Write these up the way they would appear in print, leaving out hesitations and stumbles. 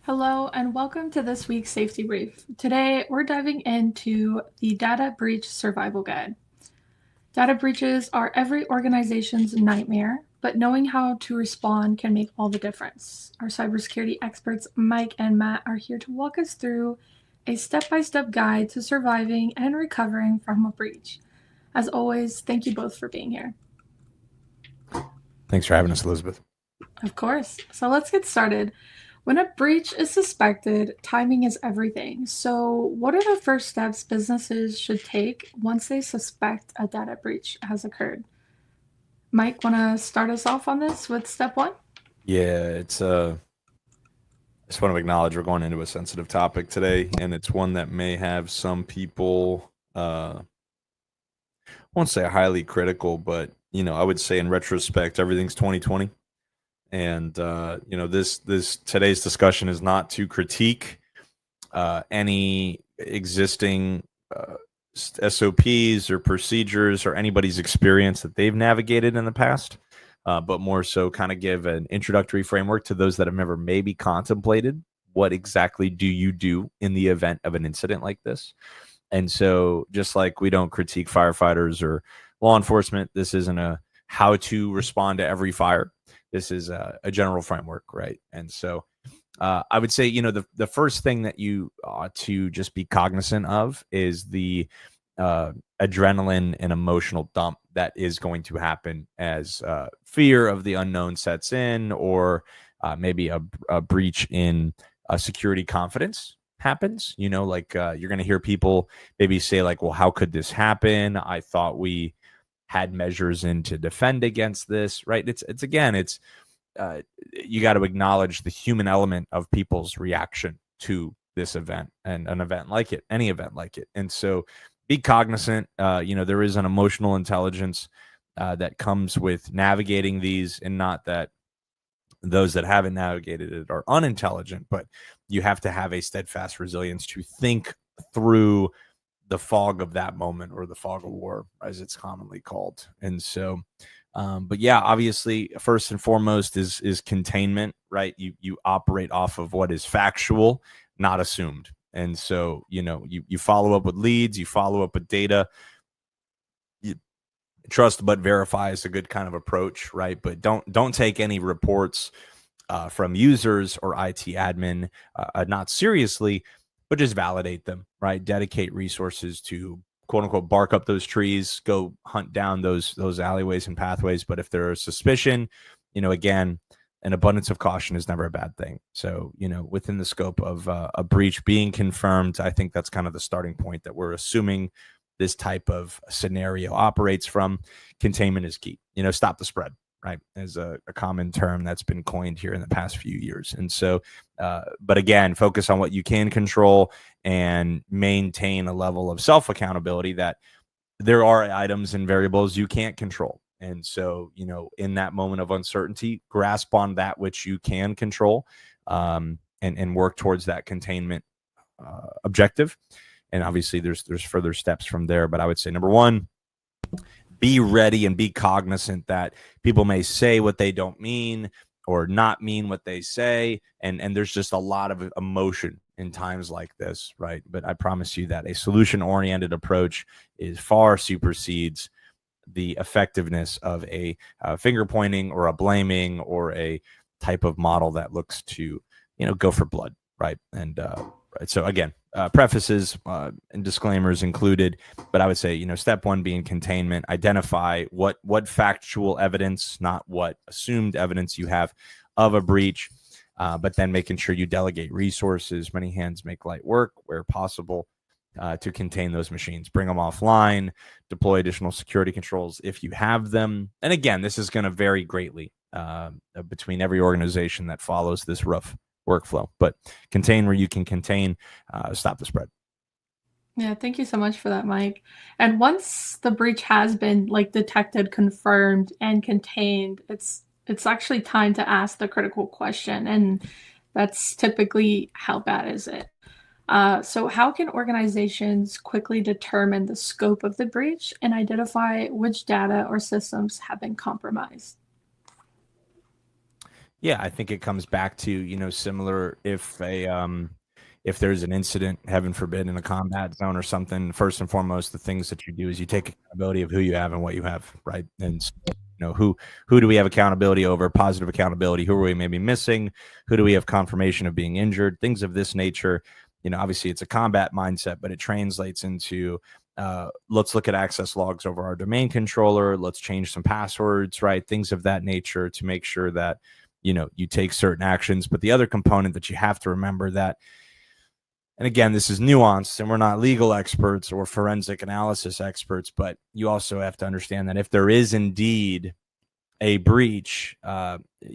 Hello and welcome to this week's Safety Brief. Today we're diving into the Data Breach Survival Guide. Data breaches are every organization's nightmare, but knowing how to respond can make all the difference. Our cybersecurity experts Mike and Matt are here to walk us through a step-by-step guide to surviving and recovering from a breach. As always, thank you both for being here. Thanks for having us, Elizabeth. Of course. So let's get started. When a breach is suspected, timing is everything. So, what are the first steps businesses should take once they suspect a data breach has occurred? Mike, want to start us off on this with step one? Yeah, I just want to acknowledge we're going into a sensitive topic today, and it's one that may have some people, I won't say highly critical, but I would say in retrospect, everything's 2020, and this today's discussion is not to critique any existing SOPs or procedures or anybody's experience that they've navigated in the past, but more so kind of give an introductory framework to those that have never maybe contemplated what exactly do you do in the event of an incident like this. And so just like we don't critique firefighters or law enforcement, this isn't a how to respond to every fire. This is a general framework, right? And so I would say, the first thing that you ought to just be cognizant of is the adrenaline and emotional dump that is going to happen as fear of the unknown sets in, or maybe a breach in security confidence happens. Like you're going to hear people maybe say like, well, how could this happen? I thought we had measures in to defend against this, right? It's you got to acknowledge the human element of people's reaction to this event and an event like it, any event like it. And so be cognizant. There is an emotional intelligence that comes with navigating these, and not that those that haven't navigated it are unintelligent, but you have to have a steadfast resilience to think through the fog of that moment, or the fog of war, as it's commonly called. And so, but yeah, obviously, first and foremost is containment, right? You operate off of what is factual, not assumed. And so, you follow up with leads, you follow up with data. You trust but verify is a good kind of approach, right? But don't take any reports from users or IT admin not seriously, but just validate them, right? Dedicate resources to quote unquote bark up those trees, go hunt down those alleyways and pathways. But if there's suspicion, again, an abundance of caution is never a bad thing. So, within the scope of a breach being confirmed, I think that's kind of the starting point that we're assuming this type of scenario operates from. Containment is key. Stop the spread, right, is a common term that's been coined here in the past few years. And so, but again, focus on what you can control and maintain a level of self-accountability that there are items and variables you can't control. And so, in that moment of uncertainty, grasp on that which you can control, and work towards that containment objective. And obviously there's further steps from there. But I would say, number one, be ready and be cognizant that people may say what they don't mean or not mean what they say. And there's just a lot of emotion in times like this, right? But I promise you that a solution-oriented approach is far supersedes the effectiveness of a finger pointing or a blaming or a type of model that looks to, go for blood, right? And right. So again, prefaces and disclaimers included, but I would say, step one being containment. Identify what factual evidence, not what assumed evidence you have of a breach, but then making sure you delegate resources. Many hands make light work where possible, to contain those machines. Bring them offline, deploy additional security controls if you have them. And again, this is going to vary greatly between every organization that follows this rough workflow, but contain where you can contain, stop the spread. Yeah, thank you so much for that, Mike. And once the breach has been detected, confirmed, and contained, it's actually time to ask the critical question, and that's typically how bad is it? So how can organizations quickly determine the scope of the breach and identify which data or systems have been compromised? Yeah, I think it comes back to, similar if there's an incident, heaven forbid, in a combat zone or something, first and foremost, the things that you do is you take accountability of who you have and what you have, right? And so, who do we have accountability over, positive accountability, who are we maybe missing, who do we have confirmation of being injured, things of this nature. Obviously it's a combat mindset, but it translates into let's look at access logs over our domain controller, let's change some passwords, right? Things of that nature to make sure that you take certain actions. But the other component that you have to remember that, and again, this is nuanced and we're not legal experts or forensic analysis experts, but you also have to understand that if there is indeed a breach,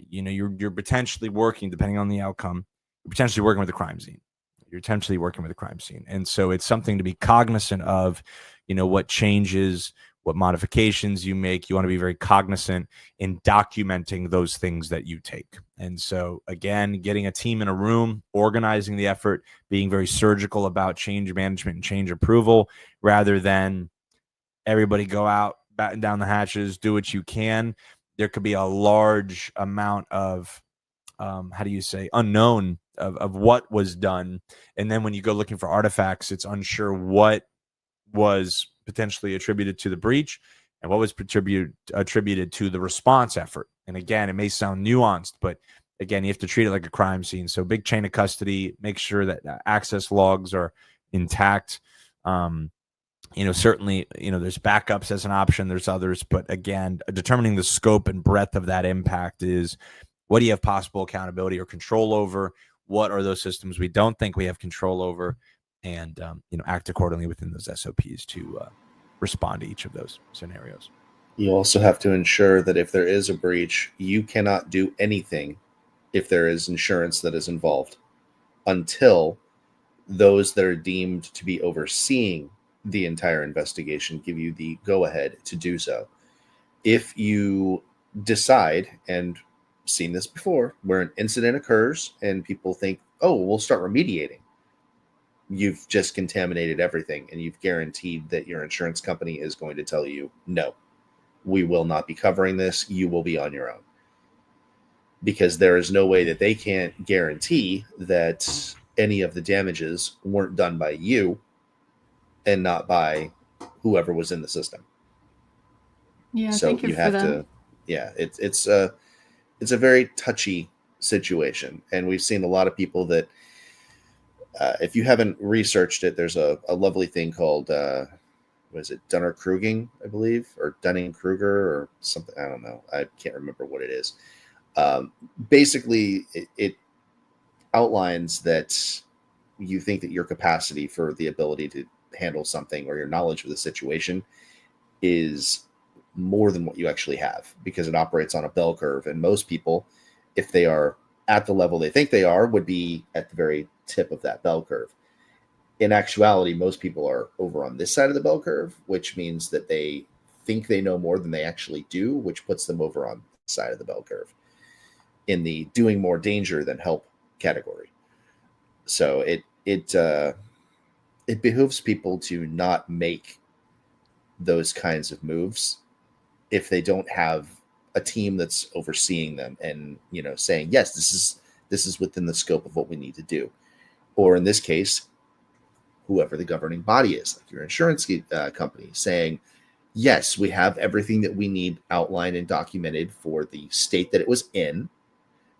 you're potentially working, depending on the outcome, you're potentially working with a crime scene. You're potentially working with a crime scene. And so it's something to be cognizant of, what changes, what modifications you make. You want to be very cognizant in documenting those things that you take. And so, again, getting a team in a room, organizing the effort, being very surgical about change management and change approval, rather than everybody go out, batten down the hatches, do what you can. There could be a large amount of, unknown of what was done. And then when you go looking for artifacts, it's unsure what was potentially attributed to the breach and what was attributed to the response effort. And again, it may sound nuanced, but again, you have to treat it like a crime scene. So big chain of custody, make sure that access logs are intact. Certainly, there's backups as an option, there's others, but again, determining the scope and breadth of that impact is what do you have possible accountability or control over? What are those systems we don't think we have control over? And, act accordingly within those SOPs to respond to each of those scenarios. You also have to ensure that if there is a breach, you cannot do anything if there is insurance that is involved until those that are deemed to be overseeing the entire investigation give you the go-ahead to do so. If you decide, and seen this before, where an incident occurs and people think, oh, we'll start remediating, you've just contaminated everything, and you've guaranteed that your insurance company is going to tell you, no, we will not be covering this. You will be on your own. Because there is no way that they can't guarantee that any of the damages weren't done by you and not by whoever was in the system. Yeah, so thank you have for that. to, yeah, it's a very touchy situation. And we've seen a lot of people that, if you haven't researched it, there's a lovely thing called, what is it, Dunning-Kruging, I believe, or Dunning-Kruger or something. I don't know. I can't remember what it is. Basically, it outlines that you think that your capacity for the ability to handle something or your knowledge of the situation is more than what you actually have, because it operates on a bell curve. And most people, if they are at the level they think they are, would be at the very tip of that bell curve. In actuality, most people are over on this side of the bell curve, which means that they think they know more than they actually do, which puts them over on the side of the bell curve in the doing more danger than help category. So it behooves people to not make those kinds of moves if they don't have a team that's overseeing them and, saying, yes, this is within the scope of what we need to do. Or in this case, whoever the governing body is, like your insurance company, saying, yes, we have everything that we need outlined and documented for the state that it was in.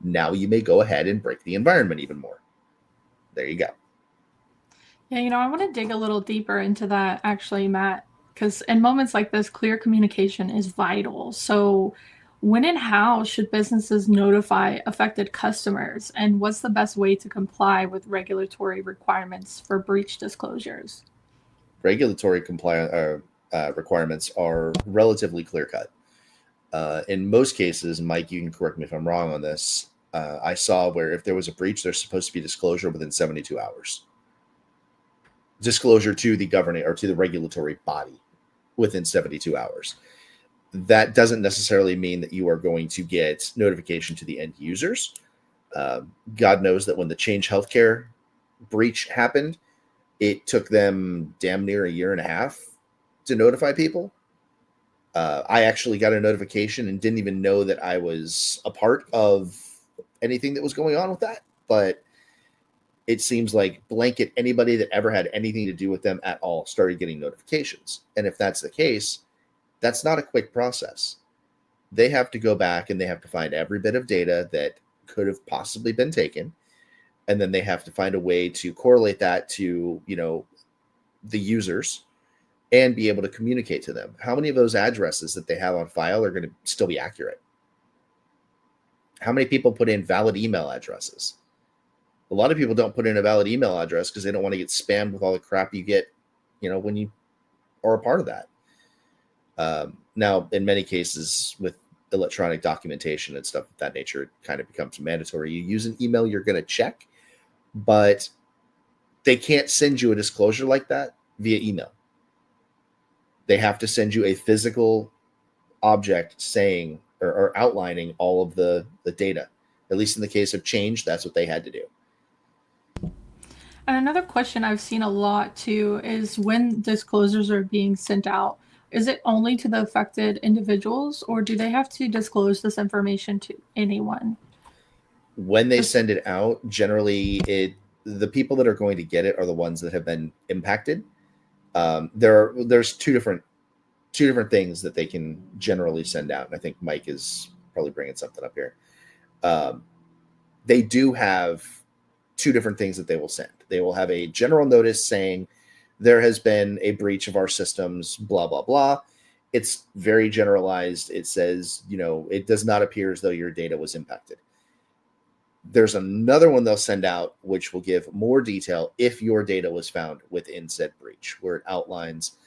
Now you may go ahead and break the environment even more. There you go. Yeah, I want to dig a little deeper into that, actually, Matt, because in moments like this, clear communication is vital. So when and how should businesses notify affected customers, and what's the best way to comply with regulatory requirements for breach disclosures? Regulatory compliance requirements are relatively clear-cut. In most cases, Mike, you can correct me if I'm wrong on this, I saw where if there was a breach, there's supposed to be disclosure within 72 hours. Disclosure to the governing or to the regulatory body within 72 hours. That doesn't necessarily mean that you are going to get notification to the end users. God knows that when the Change Healthcare breach happened, it took them damn near a year and a half to notify people. I actually got a notification and didn't even know that I was a part of anything that was going on with that, but it seems like blanket anybody that ever had anything to do with them at all started getting notifications. And if that's the case, that's not a quick process. They have to go back and they have to find every bit of data that could have possibly been taken. And then they have to find a way to correlate that to, the users and be able to communicate to them. How many of those addresses that they have on file are going to still be accurate? How many people put in valid email addresses? A lot of people don't put in a valid email address because they don't want to get spammed with all the crap you get, when you are a part of that. Now, in many cases with electronic documentation and stuff of that nature, it kind of becomes mandatory. You use an email, you're going to check, but they can't send you a disclosure like that via email. They have to send you a physical object saying or outlining all of the data. At least in the case of change, that's what they had to do. And another question I've seen a lot too is when disclosures are being sent out, is it only to the affected individuals, or do they have to disclose this information to anyone? When they send it out, generally the people that are going to get it are the ones that have been impacted. There's two different things that they can generally send out. And I think Mike is probably bringing something up here. They do have two different things that they will send. They will have a general notice saying there has been a breach of our systems, blah, blah, blah. It's very generalized. It says, it does not appear as though your data was impacted. There's another one they'll send out, which will give more detail if your data was found within said breach, where it outlines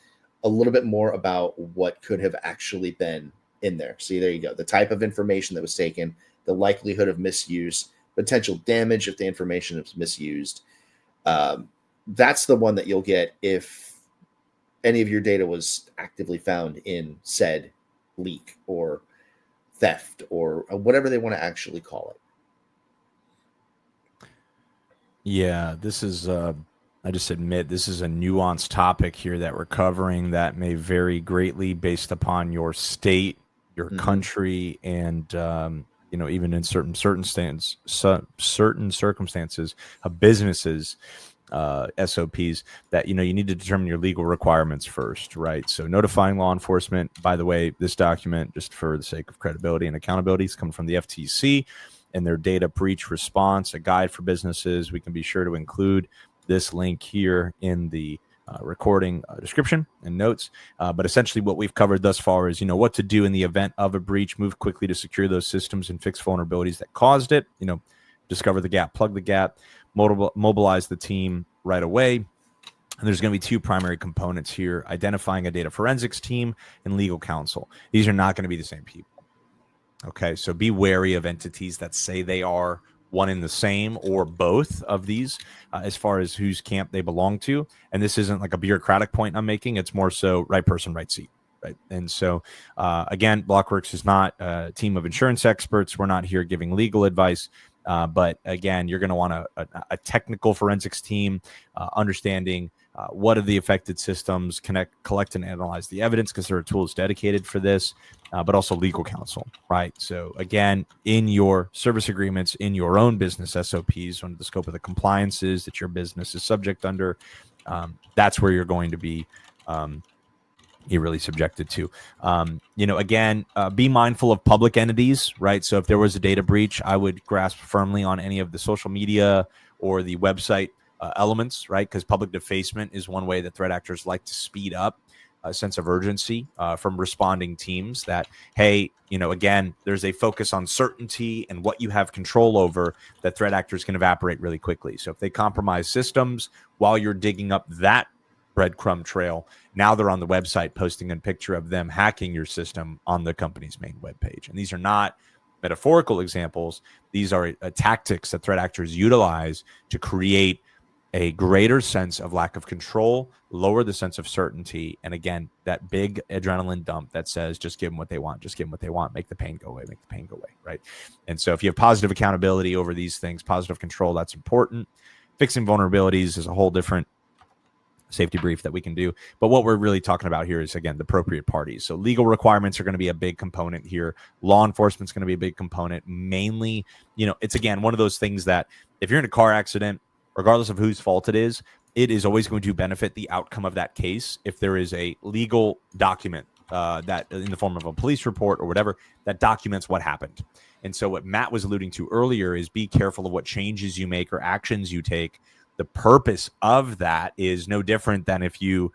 a little bit more about what could have actually been in there. See, there you go. The type of information that was taken, the likelihood of misuse, potential damage if the information is misused. That's the one that you'll get if any of your data was actively found in said leak or theft or whatever they want to actually call it. Yeah, this is, I just admit, this is a nuanced topic here that we're covering that may vary greatly based upon your state, your country, and, even in certain circumstances of businesses, SOPs, that, you need to determine your legal requirements first, right? So notifying law enforcement, by the way, this document, just for the sake of credibility and accountability, is coming from the FTC and their data breach response, a guide for businesses. We can be sure to include this link here in the recording description and notes. But essentially what we've covered thus far is, what to do in the event of a breach, move quickly to secure those systems and fix vulnerabilities that caused it, discover the gap, plug the gap, mobilize the team right away. And there's going to be two primary components here: identifying a data forensics team and legal counsel. These are not going to be the same people. Okay, so be wary of entities that say they are one in the same or both of these as far as whose camp they belong to. And this isn't like a bureaucratic point I'm making. It's more so right person, right seat. Right. And so, again, Blockworks is not a team of insurance experts. We're not here giving legal advice. But again, you're going to want a technical forensics team, understanding what are the affected systems, collect and analyze the evidence, because there are tools dedicated for this, but also legal counsel, right? So again, in your service agreements, in your own business SOPs, under the scope of the compliances that your business is subject under, that's where you're going to be you're really subjected to. Again, be mindful of public entities, right? So if there was a data breach, I would grasp firmly on any of the social media or the website elements, right? Because public defacement is one way that threat actors like to speed up a sense of urgency from responding teams that, hey, again, there's a focus on certainty and what you have control over, that threat actors can evaporate really quickly. So if they compromise systems while you're digging up that breadcrumb trail, now they're on the website posting a picture of them hacking your system on the company's main webpage. And these are not metaphorical examples. These are tactics that threat actors utilize to create a greater sense of lack of control, lower the sense of certainty, and again, that big adrenaline dump that says, just give them what they want, just give them what they want, make the pain go away, right? And so if you have positive accountability over these things, positive control, that's important. Fixing vulnerabilities is a whole different safety brief that we can do. But what we're really talking about here is, again, the appropriate parties. So legal requirements are going to be a big component here. Law enforcement's going to be a big component. Mainly, it's, again, one of those things that if you're in a car accident, regardless of whose fault it is always going to benefit the outcome of that case if there is a legal document that in the form of a police report or whatever that documents what happened. And so what Matt was alluding to earlier is be careful of what changes you make or actions you take. The purpose of that is no different than if you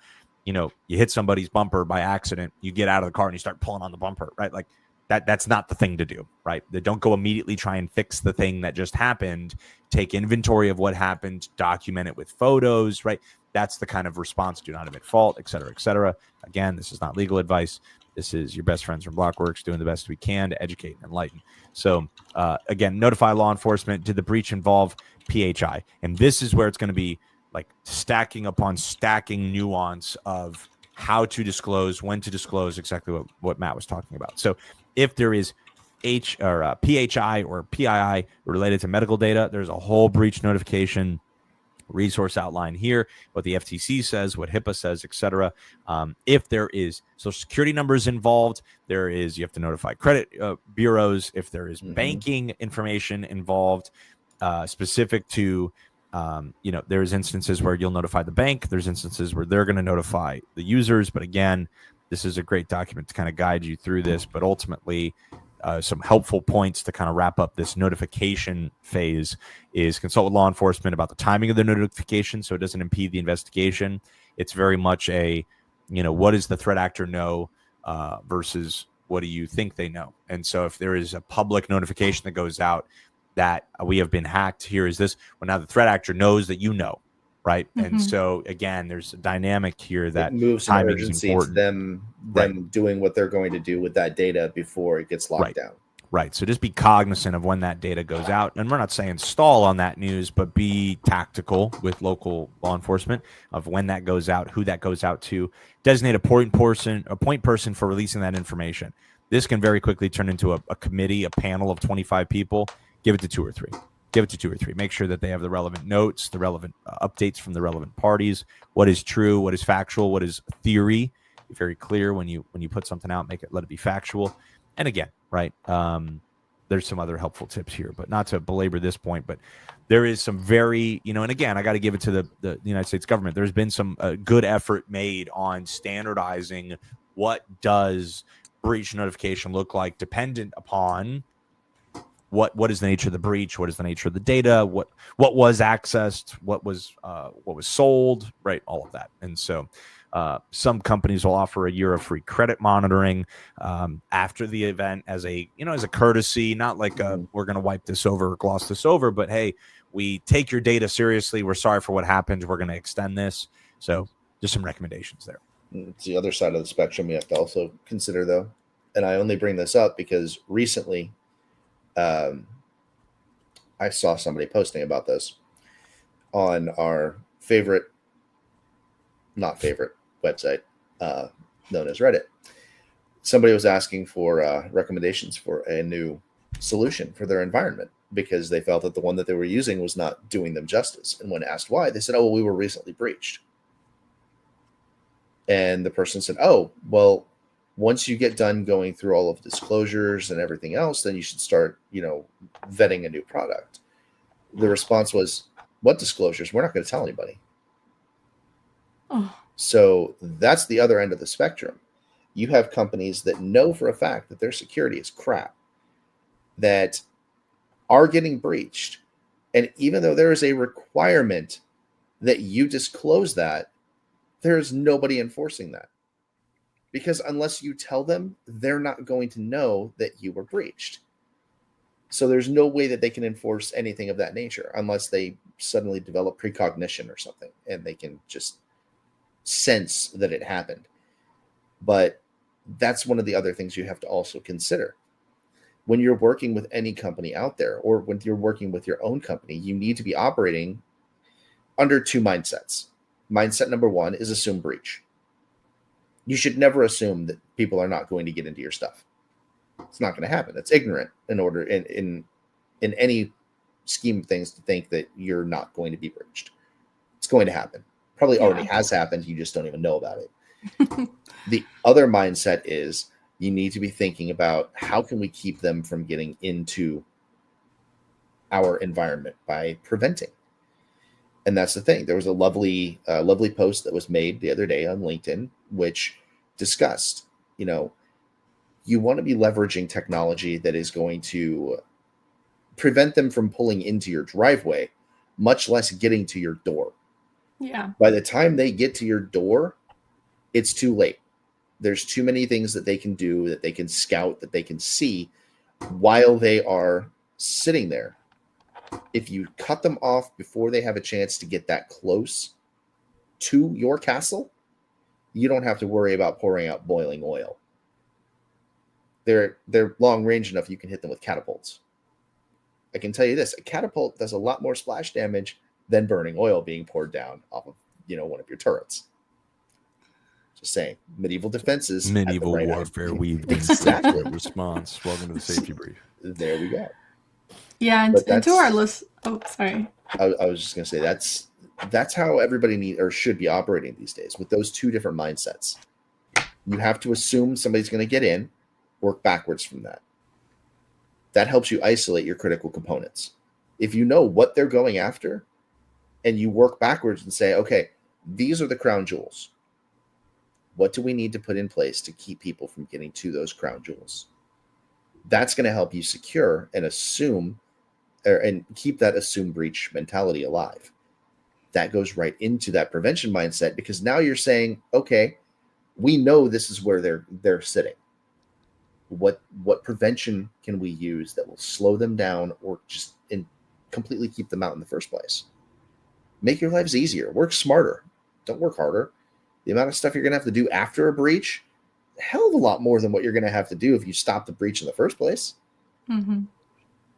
hit somebody's bumper by accident, you get out of the car and you start pulling on the bumper, right? Like that's not the thing to do, right? Don't go immediately try and fix the thing that just happened. Take inventory of what happened, document it with photos, right? That's the kind of response. Do not admit fault, et cetera, et cetera. Again, this is not legal advice. This is your best friends from Blockworks doing the best we can to educate and enlighten. So again, notify law enforcement. Did the breach involve PHI? And this is where it's going to be like stacking upon stacking nuance of how to disclose, when to disclose, exactly what Matt was talking about. So if there is PHI or PII related to medical data, there's a whole breach notification resource outline here, what the FTC says, what HIPAA says, etc. If there is social security numbers involved, you have to notify credit bureaus. If there is banking information involved, specific to, there's instances where you'll notify the bank. There's instances where they're going to notify the users. But again, this is a great document to kind of guide you through this. But ultimately, some helpful points to kind of wrap up this notification phase is consult with law enforcement about the timing of the notification so it doesn't impede the investigation. It's very much what does the threat actor know versus what do you think they know? And so if there is a public notification that goes out that we have been hacked, here is this. Well, now the threat actor knows that right? And so again, there's a dynamic here that it moves some timing urgency is important. to them doing what they're going to do with that data before it gets locked down. Right. So just be cognizant of when that data goes out. And we're not saying stall on that news, but be tactical with local law enforcement of when that goes out, who that goes out to. Designate a point person for releasing that information. This can very quickly turn into a committee, a panel of 25 people. Give it to two or three. Make sure that they have the relevant notes, the relevant updates from the relevant parties. What is true? What is factual? What is theory? Be very clear when you put something out. Let it be factual. And again, right? There's some other helpful tips here, but not to belabor this point. But there is some very, and again, I got to give it to the United States government. There's been some good effort made on standardizing what does breach notification look like, dependent upon what is the nature of the breach, what is the nature of the data, what was accessed, what was sold, right? All of that. And so some companies will offer a year of free credit monitoring after the event as a courtesy, not like we're going to wipe this over or gloss this over, but hey, we take your data seriously. We're sorry for what happened. We're going to extend this. So just some recommendations there. It's the other side of the spectrum we have to also consider, though. And I only bring this up because recently I saw somebody posting about this on our not favorite website known as Reddit. Somebody was asking for recommendations for a new solution for their environment because they felt that the one that they were using was not doing them justice. And when asked why, they said, "Oh, well, we were recently breached." And the person said, "Oh, well, once you get done going through all of the disclosures and everything else, then you should start, vetting a new product." The response was, "What disclosures? We're not going to tell anybody." Oh. So that's the other end of the spectrum. You have companies that know for a fact that their security is crap, that are getting breached. And even though there is a requirement that you disclose that, there's nobody enforcing that. Because unless you tell them, they're not going to know that you were breached. So there's no way that they can enforce anything of that nature unless they suddenly develop precognition or something and they can just sense that it happened. But that's one of the other things you have to also consider. When you're working with any company out there, or when you're working with your own company, you need to be operating under two mindsets. Mindset number one is assume breach. You should never assume that people are not going to get into your stuff. It's not going to happen. It's ignorant in any scheme of things to think that you're not going to be breached. It's going to happen. Probably already has happened. You just don't even know about it. The other mindset is you need to be thinking about how can we keep them from getting into our environment by preventing. And that's the thing. There was a lovely post that was made the other day on LinkedIn, which discussed, you want to be leveraging technology that is going to prevent them from pulling into your driveway, much less getting to your door. Yeah. By the time they get to your door, it's too late. There's too many things that they can do, that they can scout, that they can see while they are sitting there. If you cut them off before they have a chance to get that close to your castle, you don't have to worry about pouring out boiling oil. They're long range enough you can hit them with catapults. I can tell you this, a catapult does a lot more splash damage than burning oil being poured down off of, one of your turrets. Just saying, medieval defenses. Medieval warfare weaved exactly. Response. Welcome to the safety brief. There we go. Yeah, and to our list. Oh, sorry. I was just going to say that's how everybody should be operating these days, with those two different mindsets. You have to assume somebody's going to get in, work backwards from that. That helps you isolate your critical components. If you know what they're going after, and you work backwards and say, okay, these are the crown jewels. What do we need to put in place to keep people from getting to those crown jewels? That's going to help you secure and assume and keep that assume breach mentality alive. That goes right into that prevention mindset, because now you're saying, okay, we know this is where they're sitting. What prevention can we use that will slow them down or just completely keep them out in the first place? Make your lives easier. Work smarter. Don't work harder. The amount of stuff you're going to have to do after a breach, a hell of a lot more than what you're going to have to do if you stop the breach in the first place. Mm-hmm.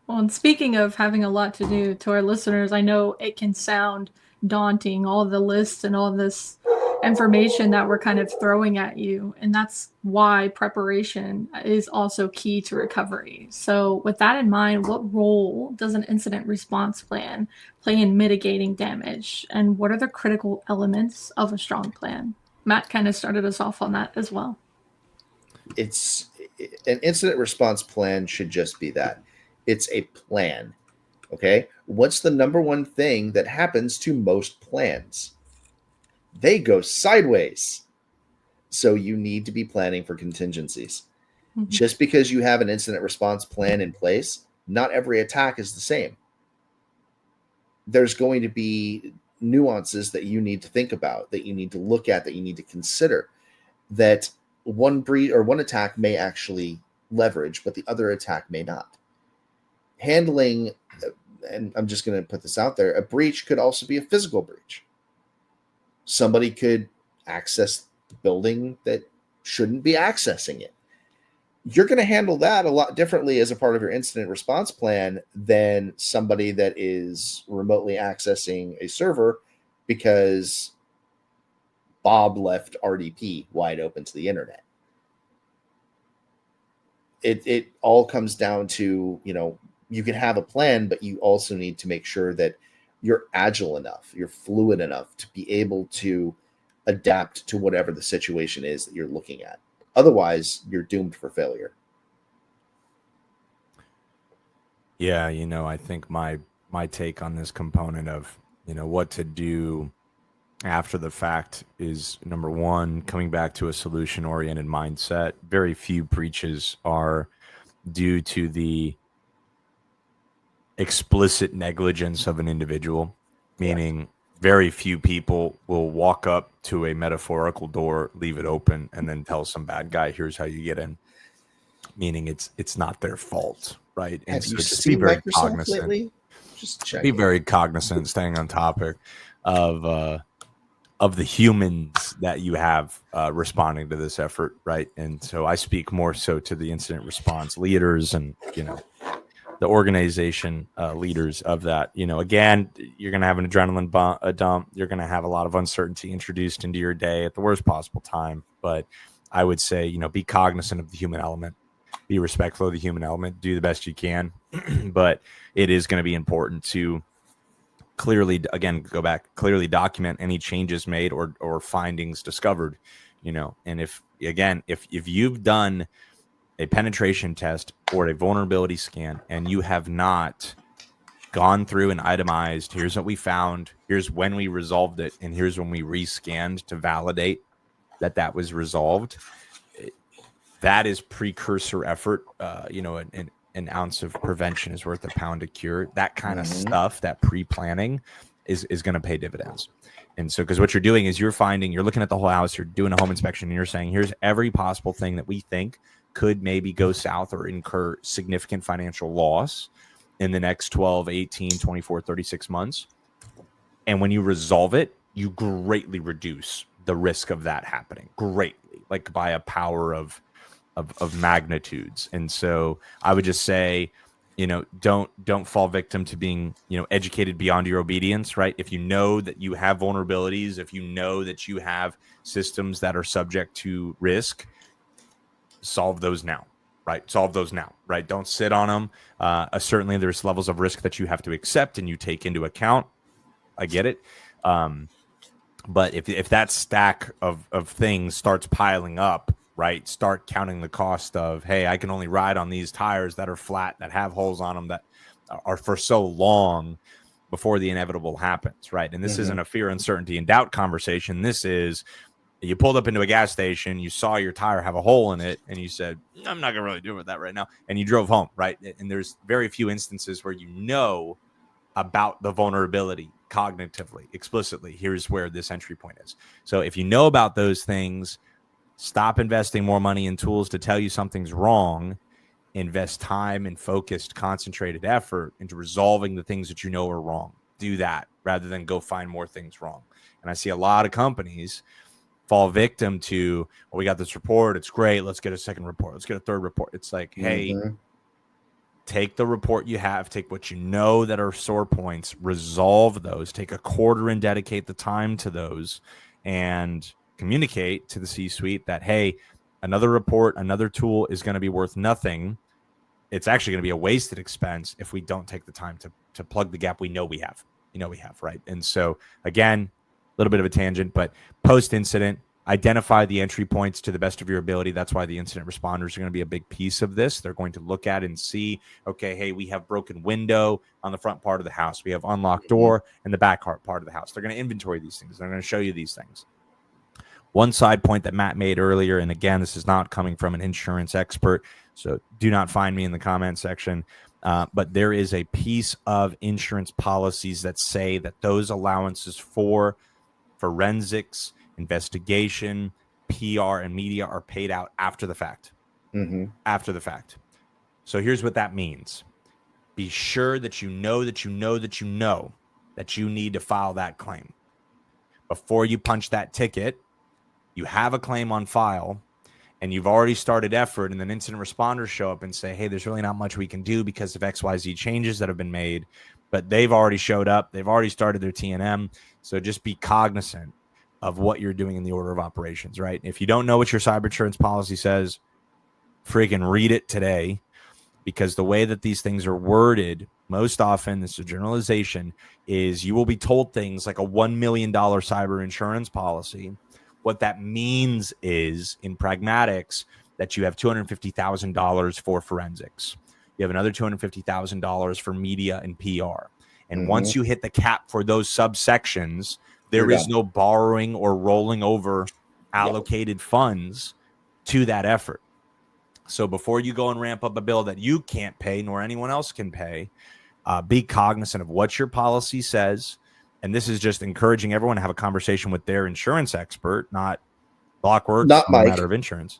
Well, and speaking of having a lot to do, to our listeners, I know it can sound daunting, all the lists and all this information that we're kind of throwing at you. And that's why preparation is also key to recovery. So with that in mind, what role does an incident response plan play in mitigating damage? And what are the critical elements of a strong plan? Matt kind of started us off on that as well. It's an incident response plan should just be that. It's a plan. Okay. What's the number one thing that happens to most plans? They go sideways. So you need to be planning for contingencies. Mm-hmm. Just because you have an incident response plan in place, not every attack is the same. There's going to be nuances that you need to think about, that you need to look at, that you need to consider, that one attack may actually leverage, but the other attack may not. Handling, and I'm just going to put this out there, a breach could also be a physical breach. Somebody could access the building that shouldn't be accessing it. You're going to handle that a lot differently as a part of your incident response plan than somebody that is remotely accessing a server because Bob left RDP wide open to the internet. It all comes down to, you can have a plan, but you also need to make sure that you're agile enough, you're fluid enough to be able to adapt to whatever the situation is that you're looking at. Otherwise, you're doomed for failure. Yeah, I think my take on this component of, what to do after the fact is, number one, coming back to a solution-oriented mindset. Very few breaches are due to the explicit negligence of an individual, meaning very few people will walk up to a metaphorical door, leave it open, and then tell some bad guy, here's how you get in, meaning it's not their fault, right? And so just be very cognizant lately? Be very cognizant, staying on topic of the humans that you have responding to this effort, right? And so I speak more so to the incident response leaders and the organization leaders of that. Again, you're going to have an adrenaline dump. You're going to have a lot of uncertainty introduced into your day at the worst possible time. But I would say, be cognizant of the human element, be respectful of the human element, do the best you can. But it is going to be important to clearly, again, go back, clearly document any changes made or findings discovered, and if you've done a penetration test or a vulnerability scan and you have not gone through and itemized, here's what we found, here's when we resolved it, and here's when we rescanned to validate that was resolved, that is precursor effort. An ounce of prevention is worth a pound of cure. That kind of stuff, that pre-planning is going to pay dividends. And so, because what you're doing is you're looking at the whole house, you're doing a home inspection, and you're saying, here's every possible thing that we think could maybe go south or incur significant financial loss in the next 12, 18, 24, 36 months. And when you resolve it, you greatly reduce the risk of that happening, greatly, like by a power of magnitudes. And so I would just say, don't fall victim to being, educated beyond your obedience, right? If you know that you have vulnerabilities, if you know that you have systems that are subject to risk, solve those now, right? Don't sit on them. Certainly there's levels of risk that you have to accept and you take into account. I get it. But if that stack of things starts piling up, right, start counting the cost of, hey, I can only ride on these tires that are flat, that have holes on them, that are for so long before the inevitable happens, right? And this isn't a fear, uncertainty, and doubt conversation. This is, you pulled up into a gas station, you saw your tire have a hole in it, and you said, I'm not going to really do with that right now. And you drove home, right? And there's very few instances where about the vulnerability cognitively, explicitly. Here's where this entry point is. So if you know about those things, stop investing more money in tools to tell you something's wrong. Invest time and focused, concentrated effort into resolving the things that you know are wrong. Do that rather than go find more things wrong. And I see a lot of companies fall victim to, well, we got this report, it's great, let's get a second report, let's get a third report. It's like, hey, take the report you have, take what you know that are sore points, resolve those, take a quarter and dedicate the time to those, and communicate to the C-suite that, hey, another report, another tool is going to be worth nothing. It's actually going to be a wasted expense if we don't take the time to plug the gap we know we have, right? And so, again, a little bit of a tangent, but post-incident, identify the entry points to the best of your ability. That's why the incident responders are going to be a big piece of this. They're going to look at and see, okay, hey, we have broken window on the front part of the house. We have unlocked door in the back part of the house. They're going to inventory these things. They're going to show you these things. One side point that Matt made earlier, and again, this is not coming from an insurance expert, so do not find me in the comment section, but there is a piece of insurance policies that say that those allowances for forensics, investigation, PR, and media are paid out after the fact. After the fact. So here's what that means. Be sure that you know that you need to file that claim. Before you punch that ticket, you have a claim on file, and you've already started effort, and then incident responders show up and say, hey, there's really not much we can do because of XYZ changes that have been made, but they've already showed up. They've already started their T&M. So just be cognizant of what you're doing in the order of operations, right? If you don't know what your cyber insurance policy says, freaking read it today, because the way that these things are worded, most often, this is a generalization, is you will be told things like a $1 million cyber insurance policy. What that means is, in pragmatics, that you have $250,000 for forensics. You have another $250,000 for media and PR. And once you hit the cap for those subsections, there is no borrowing or rolling over allocated funds to that effort. So before you go and ramp up a bill that you can't pay nor anyone else can pay, be cognizant of what your policy says. And this is just encouraging everyone to have a conversation with their insurance expert, not Blockworks, not Mike. Matter of insurance.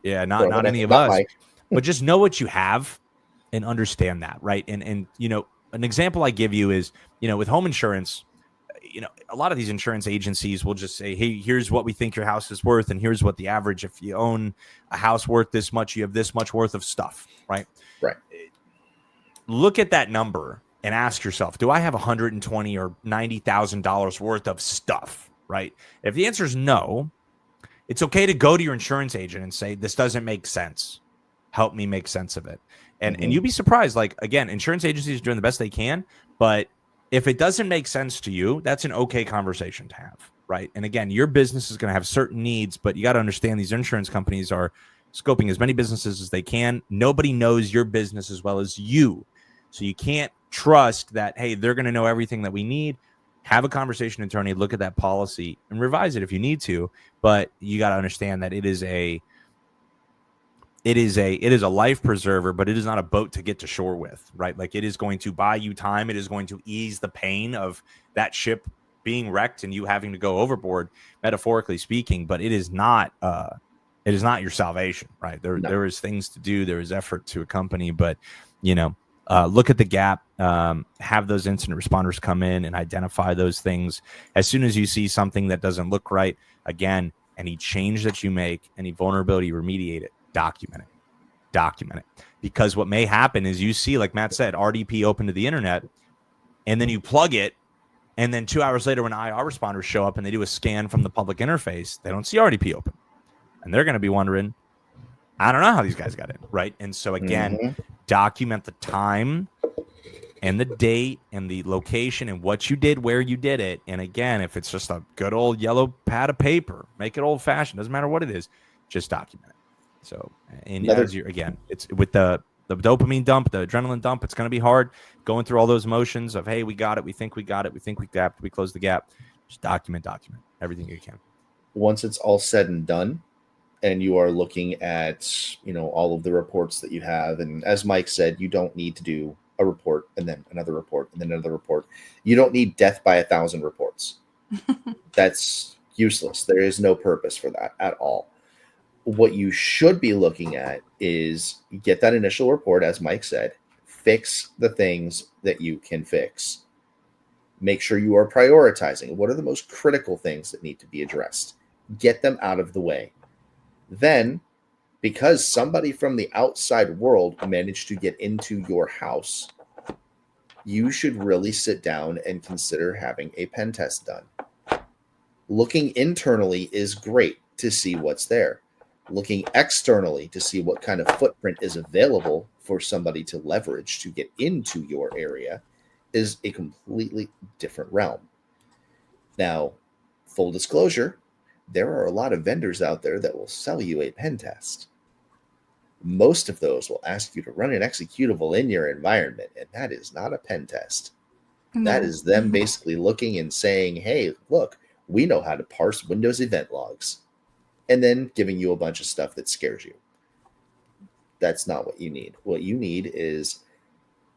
Not any of us. But just know what you have and understand that, right? And an example I give you is, with home insurance, a lot of these insurance agencies will just say, hey, here's what we think your house is worth, and here's what the average, if you own a house worth this much, you have this much worth of stuff, right? Right. Look at that number and ask yourself, do I have $120,000 or $90,000 worth of stuff, right? If the answer is no, it's okay to go to your insurance agent and say, this doesn't make sense. Help me make sense of it. And you'd be surprised. Like, again, insurance agencies are doing the best they can, but if it doesn't make sense to you, that's an okay conversation to have, right? And again, your business is going to have certain needs, but you got to understand these insurance companies are scoping as many businesses as they can. Nobody knows your business as well as you. So you can't trust that, hey, they're going to know everything that we need. Have a conversation internally, look at that policy and revise it if you need to. But you got to understand that it is a life preserver, but it is not a boat to get to shore with, right? Like, it is going to buy you time. It is going to ease the pain of that ship being wrecked and you having to go overboard, metaphorically speaking, but it is not your salvation, right? There is things to do. There is effort to accompany, but look at the gap, have those incident responders come in and identify those things. As soon as you see something that doesn't look right, again, any change that you make, any vulnerability, remediate it, document it. Because what may happen is you see, like Matt said, RDP open to the internet, and then you plug it, and then 2 hours later when IR responders show up and they do a scan from the public interface, they don't see RDP open. And they're going to be wondering, I don't know how these guys got in, right? And so again, document the time and the date and the location and what you did, where you did it. And again, if it's just a good old yellow pad of paper, make it old fashioned, doesn't matter what it is, just document it. So, and it's with the dopamine dump, the adrenaline dump, it's going to be hard going through all those motions of, hey, we got it, we think we got it, we think we gapped, we closed the gap. Just document everything you can. Once it's all said and done, and you are looking at, all of the reports that you have. And as Mike said, you don't need to do a report and then another report and then another report. You don't need death by 1,000 reports. That's useless. There is no purpose for that at all. What you should be looking at is get that initial report, as Mike said, fix the things that you can fix. Make sure you are prioritizing. What are the most critical things that need to be addressed? Get them out of the way. Then, because somebody from the outside world managed to get into your house, you should really sit down and consider having a pen test done. Looking internally is great to see what's there. Looking externally to see what kind of footprint is available for somebody to leverage to get into your area is a completely different realm. Now, full disclosure, there are a lot of vendors out there that will sell you a pen test. Most of those will ask you to run an executable in your environment, and that is not a pen test. No. That is them basically looking and saying, hey, look, we know how to parse Windows event logs, and then giving you a bunch of stuff that scares you. That's not what you need. What you need is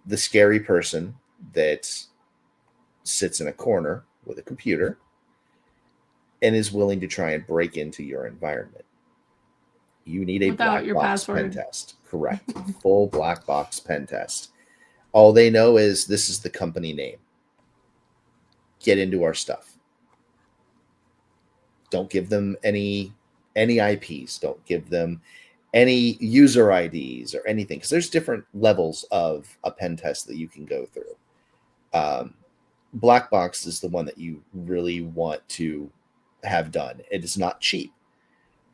the scary person that sits in a corner with a computer and is willing to try and break into your environment. You need a black box pen test. Correct. Full black box pen test. All they know is this is the company name. Get into our stuff. Don't give them any IPs. Don't give them any user IDs or anything, because there's different levels of a pen test that you can go through. Black box is the one that you really want to have done. It is not cheap.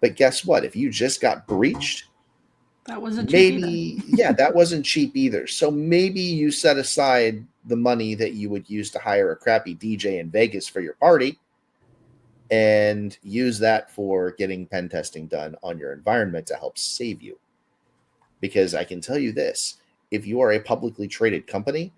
But guess what? If you just got breached, that wasn't cheap either. That wasn't cheap either. So maybe you set aside the money that you would use to hire a crappy DJ in Vegas for your party and use that for getting pen testing done on your environment to help save you. Because I can tell you this, if you are a publicly traded company,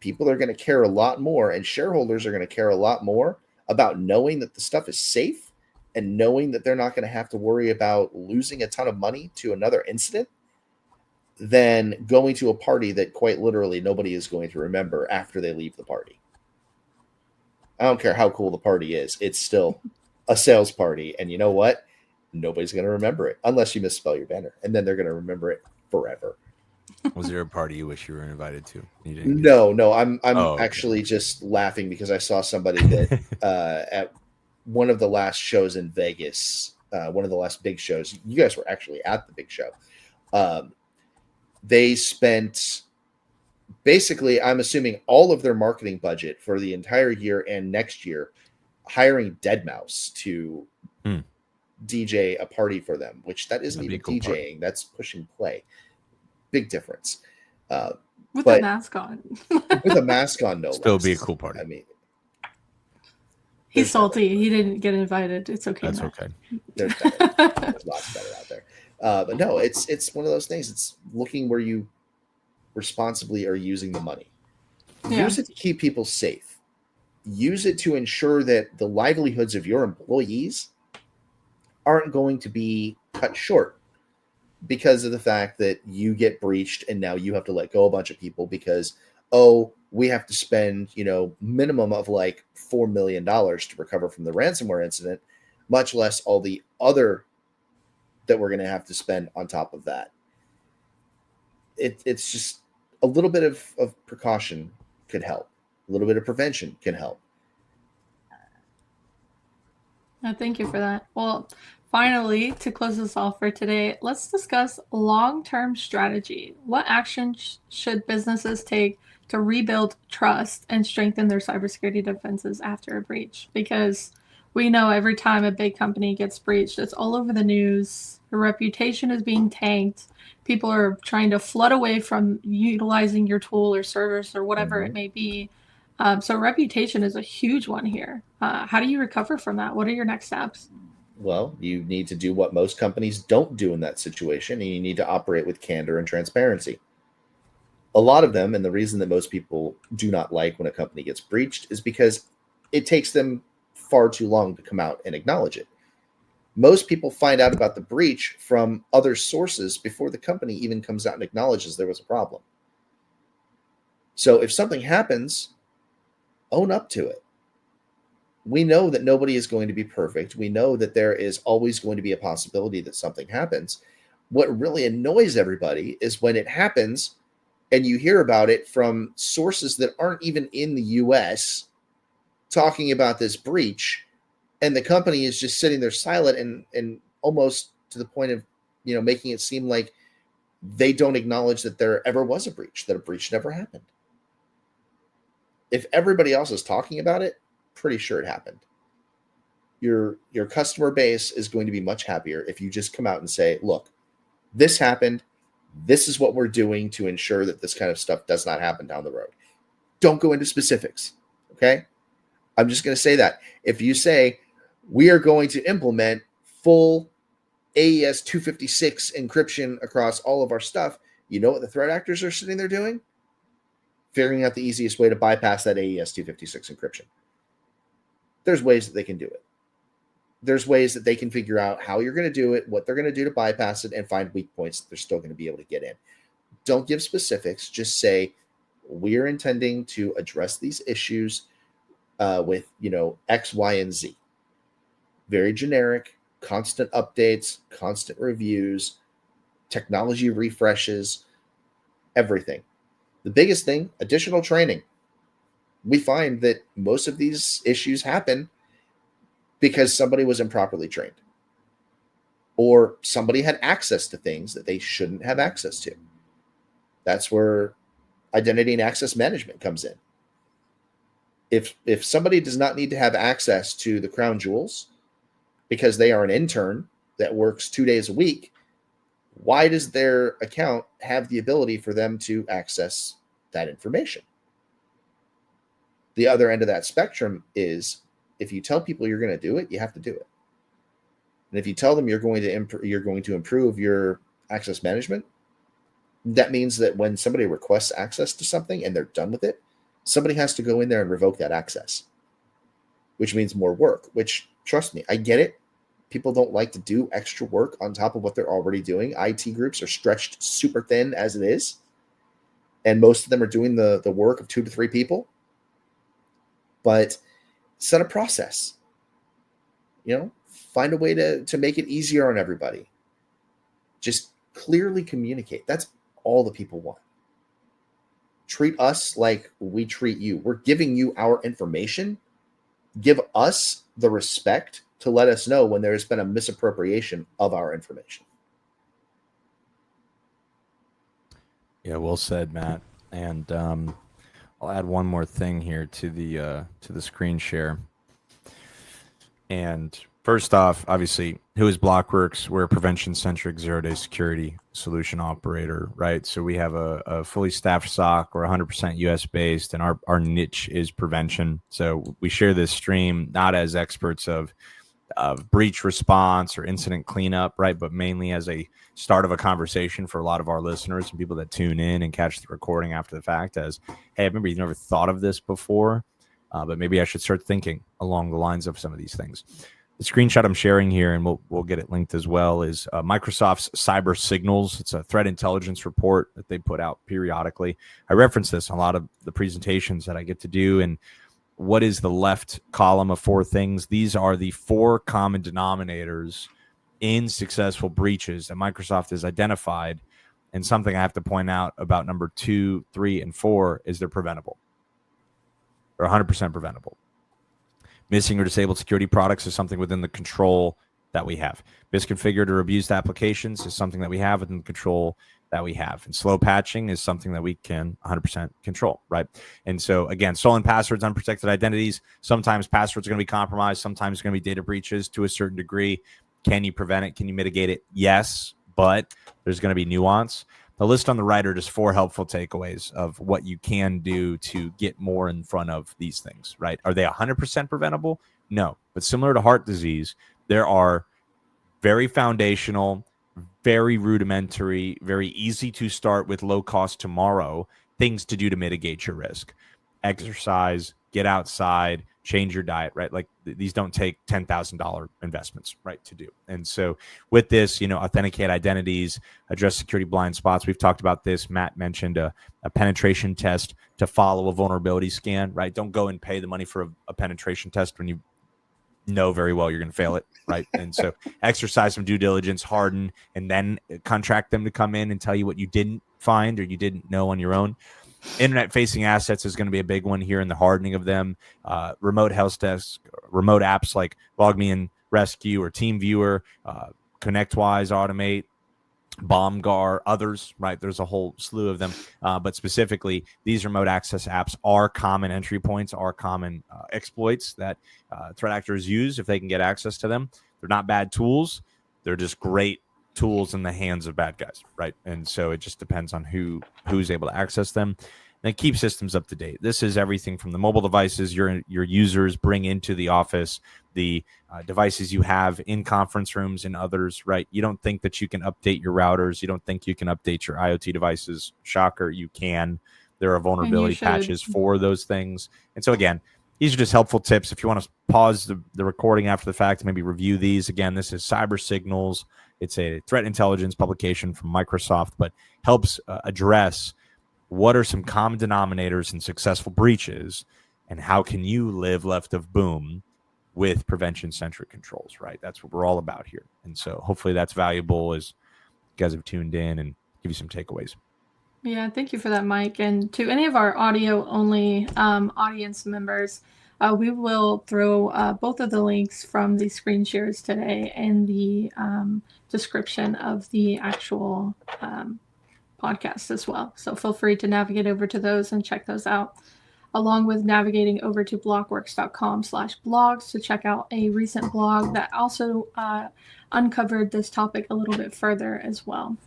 people are going to care a lot more, and shareholders are going to care a lot more about knowing that the stuff is safe and knowing that they're not going to have to worry about losing a ton of money to another incident than going to a party that quite literally nobody is going to remember after they leave the party. I don't care how cool the party is. It's still a sales party. And you know what? Nobody's going to remember it unless you misspell your banner. And then they're going to remember it forever. Was there a party you wish you were invited to? No. I'm actually just laughing because I saw somebody that at one of the last shows in Vegas, one of the last big shows. You guys were actually at the big show. They spent basically, I'm assuming, all of their marketing budget for the entire year and next year hiring Deadmau5 to DJ a party for them, which that isn't even cool DJing. Party. That's pushing play. Big difference. With But a mask on. with a mask on, no Still less. be a cool party. I mean, He's salty. He didn't get invited. It's okay. That's Matt. okay. there's lots better out there. But no, it's one of those things. It's looking where you responsibly are using the money. Yeah. Use it to keep people safe. Use it to ensure that the livelihoods of your employees aren't going to be cut short because of the fact that you get breached and now you have to let go a bunch of people because, oh, we have to spend, minimum of like $4 million to recover from the ransomware incident, much less all the other that we're going to have to spend on top of that. It's just a little bit of precaution could help. A little bit of prevention can help. Thank you for that. Well, finally, to close this off for today, let's discuss long-term strategy. What actions should businesses take to rebuild trust and strengthen their cybersecurity defenses after a breach? Because we know every time a big company gets breached, it's all over the news. Your reputation is being tanked. People are trying to flood away from utilizing your tool or service or whatever it may be. So reputation is a huge one here. How do you recover from that? What are your next steps? Well, you need to do what most companies don't do in that situation, and you need to operate with candor and transparency. A lot of them, and the reason that most people do not like when a company gets breached is because it takes them far too long to come out and acknowledge it. Most people find out about the breach from other sources before the company even comes out and acknowledges there was a problem. So if something happens, own up to it. We know that nobody is going to be perfect. We know that there is always going to be a possibility that something happens. What really annoys everybody is when it happens and you hear about it from sources that aren't even in the US talking about this breach, and the company is just sitting there silent and almost to the point of, making it seem like they don't acknowledge that there ever was a breach, that a breach never happened. If everybody else is talking about it, pretty sure it happened. Your customer base is going to be much happier if you just come out and say, look, this happened. This is what we're doing to ensure that this kind of stuff does not happen down the road. Don't go into specifics, okay? I'm just going to say that. If you say, we are going to implement full AES 256 encryption across all of our stuff, you know what the threat actors are sitting there doing? Figuring out the easiest way to bypass that AES 256 encryption. There's ways that they can do it. There's ways that they can figure out how you're going to do it, what they're going to do to bypass it, and find weak points that they're still going to be able to get in. Don't give specifics. Just say, we're intending to address these issues with, X, Y, and Z. Very generic, constant updates, constant reviews, technology refreshes, everything. The biggest thing, additional training. We find that most of these issues happen because somebody was improperly trained or somebody had access to things that they shouldn't have access to. That's where identity and access management comes in. If somebody does not need to have access to the crown jewels because they are an intern that works 2 days a week, why does their account have the ability for them to access that information? The other end of that spectrum is if you tell people you're going to do it, you have to do it. And if you tell them you're going to improve your access management, that means that when somebody requests access to something and they're done with it, somebody has to go in there and revoke that access, which means more work, which, trust me, I get it. People don't like to do extra work on top of what they're already doing. IT groups are stretched super thin as it is. And most of them are doing the work of 2 to 3 people. But set a process. Find a way to make it easier on everybody. Just clearly communicate. That's all the people want. Treat us like we treat you. We're giving you our information. Give us the respect to let us know when there's been a misappropriation of our information. Yeah, well said, Matt. And I'll add one more thing here to the screen share. And First off, obviously, who is Blockworks? We're a prevention-centric zero-day security solution operator, right? So we have a fully staffed SOC. We're 100% US-based, and our niche is prevention. So we share this stream not as experts of breach response or incident cleanup, right? But mainly as a start of a conversation for a lot of our listeners and people that tune in and catch the recording after the fact as, hey, I remember you never thought of this before, but maybe I should start thinking along the lines of some of these things. The screenshot I'm sharing here, and we'll get it linked as well, is Microsoft's Cyber Signals. It's a threat intelligence report that they put out periodically. I reference this in a lot of the presentations that I get to do. And what is the left column of 4 things? These are the 4 common denominators in successful breaches that Microsoft has identified. And something I have to point out about number 2, 3, and 4 is they're preventable. They're 100% preventable. Missing or disabled security products is something within the control that we have. Misconfigured or abused applications is something that we have within the control that we have. And slow patching is something that we can 100% control, right? And so, again, stolen passwords, unprotected identities, sometimes passwords are going to be compromised, sometimes going to be data breaches to a certain degree. Can you prevent it? Can you mitigate it? Yes, but there's going to be nuance. The list on the right are just 4 helpful takeaways of what you can do to get more in front of these things, right? Are they 100% preventable? No. But similar to heart disease, there are very foundational, very rudimentary, very easy to start with low cost tomorrow things to do to mitigate your risk. Exercise, get outside, change your diet, right? Like these don't take $10,000 investments, right, to do. And so with this, authenticate identities, address security blind spots. We've talked about this. Matt mentioned a penetration test to follow a vulnerability scan, right? Don't go and pay the money for a penetration test when you know very well you're going to fail it, right? And so exercise some due diligence, harden, and then contract them to come in and tell you what you didn't find or you didn't know on your own. Internet-facing assets is going to be a big one here in the hardening of them. Remote help desk, remote apps like LogMeIn Rescue or TeamViewer, ConnectWise, Automate, BombGuard, others, right? There's a whole slew of them. But specifically, these remote access apps are common entry points, are common exploits that threat actors use if they can get access to them. They're not bad tools. They're just great tools in the hands of bad guys, right? And so it just depends on who's able to access them. And keep systems up to date. This is everything from the mobile devices your users bring into the office, the devices you have in conference rooms and others, right? You don't think that you can update your routers. You don't think you can update your IoT devices. Shocker, you can. There are vulnerability patches for those things. And so again, these are just helpful tips. If you want to pause the recording after the fact, maybe review these. Again, this is Cyber Signals. It's a threat intelligence publication from Microsoft, but helps address what are some common denominators in successful breaches and how can you live left of boom with prevention-centric controls, right? That's what we're all about here. And so hopefully that's valuable as you guys have tuned in and give you some takeaways. Yeah, thank you for that, Mike. And to any of our audio-only audience members, we will throw both of the links from the screen shares today in the description of the actual podcast as well. So feel free to navigate over to those and check those out, along with navigating over to blockworks.com/blogs to check out a recent blog that also uncovered this topic a little bit further as well.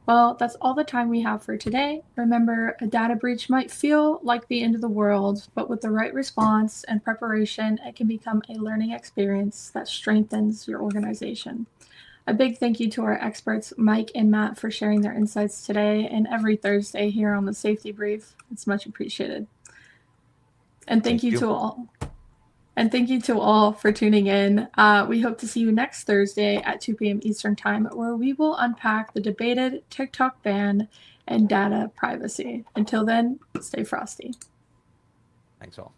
Well, that's all the time we have for today. Remember, a data breach might feel like the end of the world, but with the right response and preparation, it can become a learning experience that strengthens your organization. A big thank you to our experts, Mike and Matt, for sharing their insights today and every Thursday here on the Safety Brief. It's much appreciated. And thank you to all. And thank you to all for tuning in. We hope to see you next Thursday at 2 p.m. Eastern Time, where we will unpack the debated TikTok ban and data privacy. Until then, stay frosty. Thanks all.